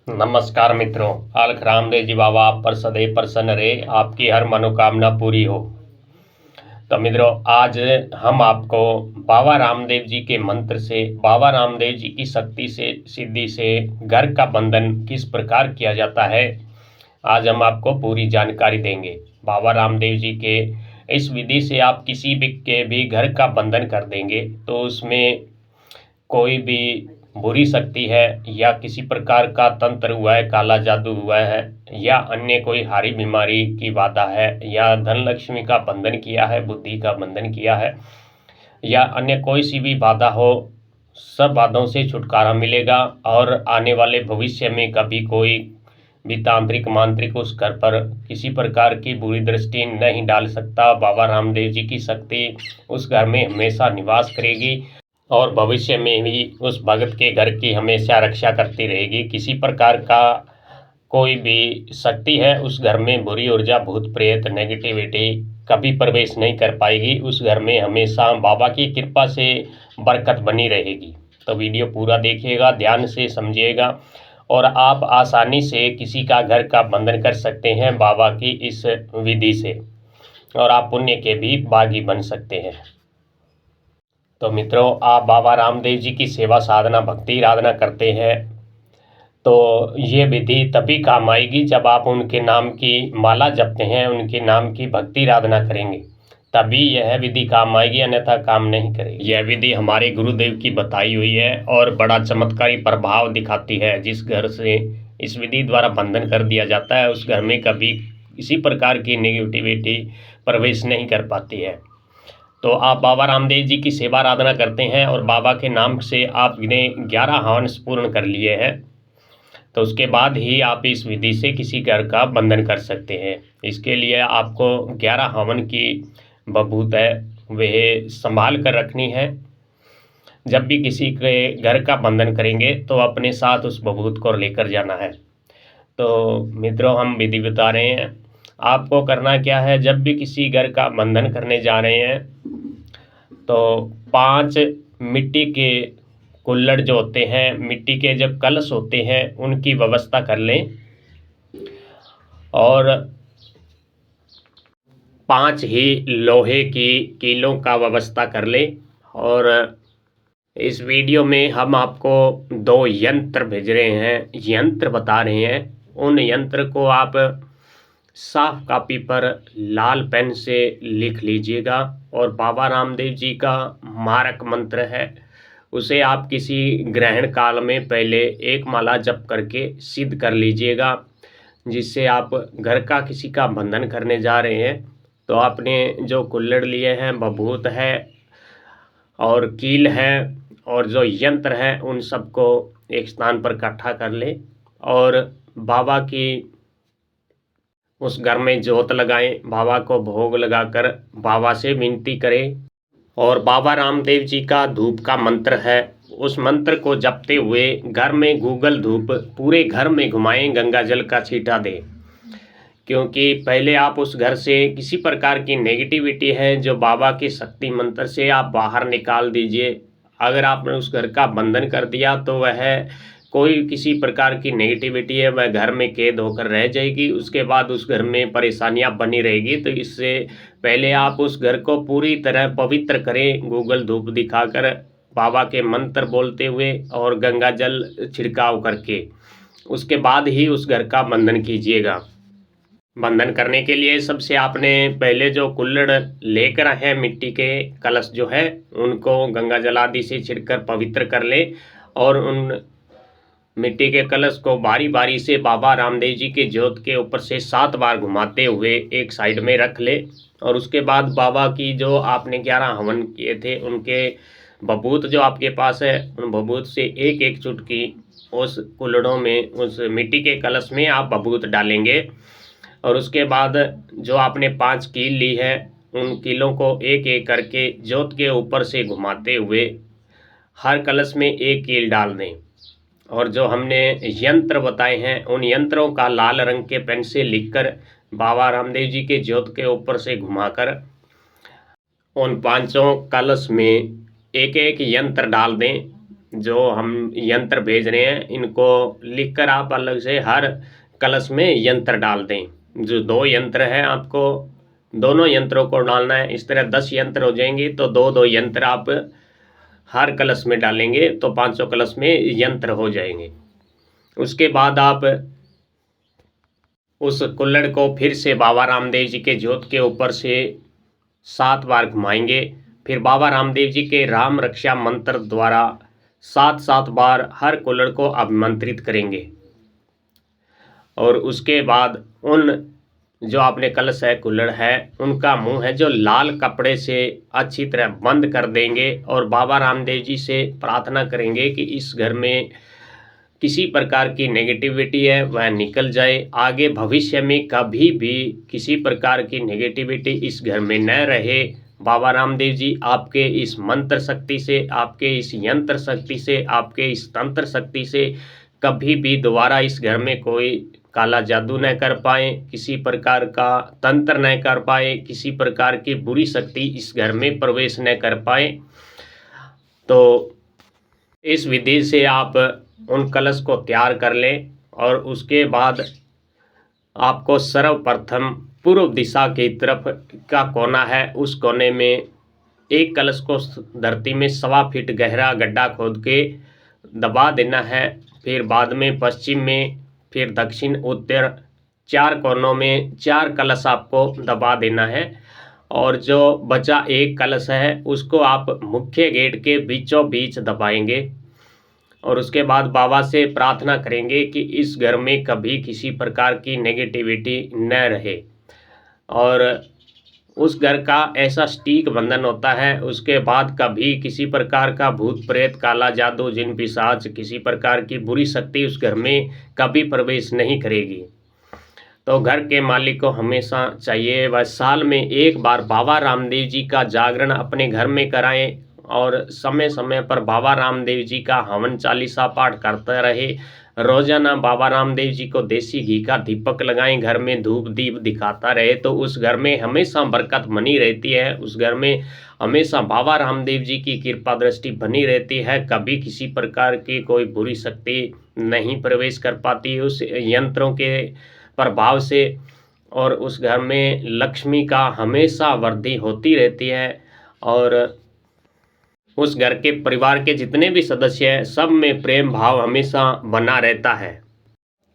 नमस्कार मित्रों। अलख रामदेव जी बाबा आप पर सदैव प्रसन्न रहे, आपकी हर मनोकामना पूरी हो। तो मित्रों, आज हम आपको बाबा रामदेव जी के मंत्र से, बाबा रामदेव जी की शक्ति से, सिद्धि से घर का बंधन किस प्रकार किया जाता है, आज हम आपको पूरी जानकारी देंगे। बाबा रामदेव जी के इस विधि से आप किसी भी के भी घर का बंधन कर देंगे तो उसमें कोई भी बुरी शक्ति है या किसी प्रकार का तंत्र हुआ है, काला जादू हुआ है या अन्य कोई हारी बीमारी की बाधा है या धन लक्ष्मी का बंधन किया है, बुद्धि का बंधन किया है या अन्य कोई सी भी बाधा हो, सब बाधाओं से छुटकारा मिलेगा। और आने वाले भविष्य में कभी कोई भी तांत्रिक मांत्रिक उस घर पर किसी प्रकार की बुरी दृष्टि नहीं डाल सकता। बाबा रामदेव जी की शक्ति उस घर में हमेशा निवास करेगी और भविष्य में भी उस भगत के घर की हमेशा रक्षा करती रहेगी। किसी प्रकार का कोई भी शक्ति है उस घर में, बुरी ऊर्जा, भूत प्रेत, नेगेटिविटी कभी प्रवेश नहीं कर पाएगी। उस घर में हमेशा बाबा की कृपा से बरकत बनी रहेगी। तो वीडियो पूरा देखिएगा, ध्यान से समझिएगा और आप आसानी से किसी का घर का बंधन कर सकते हैं बाबा की इस विधि से, और आप पुण्य के भी भागी बन सकते हैं। तो मित्रों, आप बाबा रामदेव जी की सेवा साधना भक्ति आराधना करते हैं तो ये विधि तभी काम आएगी जब आप उनके नाम की माला जपते हैं, उनके नाम की भक्ति आराधना करेंगे, तभी यह विधि काम आएगी, अन्यथा काम नहीं करेगी। यह विधि हमारे गुरुदेव की बताई हुई है और बड़ा चमत्कारी प्रभाव दिखाती है। जिस घर से इस विधि द्वारा बंधन कर दिया जाता है उस घर में कभी किसी प्रकार की नेगेटिविटी प्रवेश नहीं कर पाती है। तो आप बाबा रामदेव जी की सेवा आराधना करते हैं और बाबा के नाम से आपने 11 हवन पूर्ण कर लिए हैं, तो उसके बाद ही आप इस विधि से किसी घर का बंधन कर सकते हैं। इसके लिए आपको 11 हवन की बबूत है वह संभाल कर रखनी है। जब भी किसी के घर का बंधन करेंगे तो अपने साथ उस बबूत को लेकर जाना है। तो मित्रों, हम विधि बता रहे हैं, आपको करना क्या है। जब भी किसी घर का बंधन करने जा रहे हैं तो 5 मिट्टी के कुल्हड़ जो होते हैं, मिट्टी के जब कलश होते हैं उनकी व्यवस्था कर लें और 5 ही लोहे की कीलों का व्यवस्था कर लें। और इस वीडियो में हम आपको 2 यंत्र भेज रहे हैं, यंत्र बता रहे हैं। उन यंत्र को आप साफ कापी पर लाल पेन से लिख लीजिएगा और बाबा रामदेव जी का मारक मंत्र है, उसे आप किसी ग्रहण काल में पहले एक माला जप करके सिद्ध कर लीजिएगा। जिससे आप घर का किसी का बंधन करने जा रहे हैं तो आपने जो कुल्हड़ लिए हैं, बभूत है और कील है और जो यंत्र है, उन सबको एक स्थान पर इकट्ठा कर ले और बाबा की उस घर में जोत लगाएं, बाबा को भोग लगाकर बाबा से विनती करें। और बाबा रामदेव जी का धूप का मंत्र है, उस मंत्र को जपते हुए घर में गूगल धूप पूरे घर में घुमाएं, गंगा जल का छींटा दें। क्योंकि पहले आप उस घर से किसी प्रकार की नेगेटिविटी है जो बाबा के शक्ति मंत्र से आप बाहर निकाल दीजिए। अगर आपने उस घर का बंधन कर दिया तो वह कोई किसी प्रकार की नेगेटिविटी है वह घर में कैद होकर रह जाएगी, उसके बाद उस घर में परेशानियां बनी रहेगी। तो इससे पहले आप उस घर को पूरी तरह पवित्र करें, गूगल धूप दिखाकर, बाबा के मंत्र बोलते हुए और गंगा जल छिड़काव करके, उसके बाद ही उस घर का बंधन कीजिएगा। बंधन करने के लिए सबसे आपने पहले जो कुल्हड़ लेकर आए हैं, मिट्टी के कलश जो है, उनको गंगा जल आदि से छिड़कर पवित्र कर ले और उन मिट्टी के कलश को बारी बारी से बाबा रामदेव जी के ज्योत के ऊपर से 7 बार घुमाते हुए एक साइड में रख ले। और उसके बाद बाबा की जो आपने 11 हवन किए थे उनके बबूत जो आपके पास है, उन बबूत से एक एक चुटकी उस कुल्हड़ों में, उस मिट्टी के कलश में आप बबूत डालेंगे। और उसके बाद जो आपने 5 कील ली है, उन कीलों को एक एक करके ज्योत के ऊपर से घुमाते हुए हर कलश में एक कील डाल दें। और जो हमने यंत्र बताए हैं उन यंत्रों का लाल रंग के पेन से लिखकर बाबा रामदेव जी के ज्योत के ऊपर से घुमाकर उन 5 कलश में एक एक यंत्र डाल दें। जो हम यंत्र भेज रहे हैं इनको लिखकर आप अलग से हर कलश में यंत्र डाल दें। जो 2 यंत्र हैं आपको दोनों यंत्रों को डालना है। इस तरह 10 यंत्र हो जाएंगे तो 2-2 यंत्र आप हर कलश में डालेंगे तो 500 कलश में यंत्र हो जाएंगे। उसके बाद आप उस कुल्हड़ को फिर से बाबा रामदेव जी के ज्योत के ऊपर से 7 बार घुमाएंगे। फिर बाबा रामदेव जी के राम रक्षा मंत्र द्वारा 7-7 बार हर कुल्हड़ को अभिमंत्रित करेंगे। और उसके बाद उन जो आपने कलश है कुल्हड़ है उनका मुंह है जो लाल कपड़े से अच्छी तरह बंद कर देंगे और बाबा रामदेव जी से प्रार्थना करेंगे कि इस घर में किसी प्रकार की नेगेटिविटी है वह निकल जाए। आगे भविष्य में कभी भी किसी प्रकार की नेगेटिविटी इस घर में न रहे। बाबा रामदेव जी आपके इस मंत्र शक्ति से, आपके इस यंत्र शक्ति से, आपके इस तंत्र शक्ति से कभी भी दोबारा इस घर में कोई काला जादू न कर पाए, किसी प्रकार का तंत्र न कर पाए, किसी प्रकार की बुरी शक्ति इस घर में प्रवेश न कर पाए। तो इस विधि से आप उन कलश को तैयार कर लें और उसके बाद आपको सर्वप्रथम पूर्व दिशा की तरफ का कोना है उस कोने में एक कलश को धरती में 1.25 फीट गहरा गड्ढा खोद के दबा देना है। फिर बाद में पश्चिम में, फिर दक्षिण, उत्तर 4 कोनों में 4 कलश आपको दबा देना है। और जो बचा एक कलश है उसको आप मुख्य गेट के बीचों बीच दबाएंगे और उसके बाद बाबा से प्रार्थना करेंगे कि इस घर में कभी किसी प्रकार की नेगेटिविटी न रहे। और उस घर का ऐसा सटीक बंधन होता है उसके बाद कभी किसी प्रकार का भूत प्रेत, काला जादू, जिन पिशाच, किसी प्रकार की बुरी शक्ति उस घर में कभी प्रवेश नहीं करेगी। तो घर के मालिक को हमेशा चाहिए वह साल में 1 बार बाबा रामदेव जी का जागरण अपने घर में कराएं और समय समय पर बाबा रामदेव जी का हवन चालीसा पाठ करते रहे। रोजाना बाबा रामदेव जी को देसी घी का दीपक लगाएं, घर में धूप दीप दिखाता रहे तो उस घर में हमेशा बरकत बनी रहती है। उस घर में हमेशा बाबा रामदेव जी की कृपा दृष्टि बनी रहती है। कभी किसी प्रकार की कोई बुरी शक्ति नहीं प्रवेश कर पाती उस यंत्रों के प्रभाव से। और उस घर में लक्ष्मी का हमेशा वृद्धि होती रहती है और उस घर के परिवार के जितने भी सदस्य हैं सब में प्रेम भाव हमेशा बना रहता है।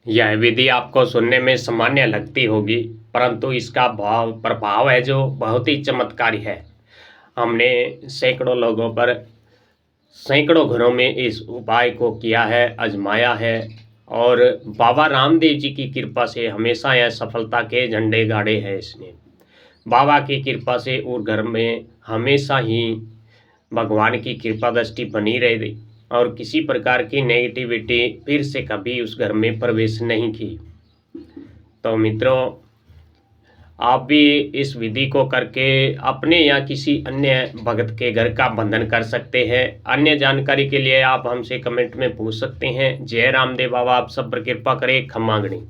यह विधि आपको सुनने में सामान्य लगती होगी परंतु इसका प्रभाव है जो बहुत ही चमत्कारी है। हमने सैकड़ों लोगों पर, सैकड़ों घरों में इस उपाय को किया है, आजमाया है और बाबा रामदेव जी की कृपा से हमेशा यह सफलता के झंडे गाड़े हैं। इसने बाबा की कृपा से उस घर में हमेशा ही भगवान की कृपा दृष्टि बनी रही और किसी प्रकार की नेगेटिविटी फिर से कभी उस घर में प्रवेश नहीं की। तो मित्रों, आप भी इस विधि को करके अपने या किसी अन्य भक्त के घर का बंधन कर सकते हैं। अन्य जानकारी के लिए आप हमसे कमेंट में पूछ सकते हैं। जय रामदेव बाबा आप सब पर कृपा करें। खम्मा गणी।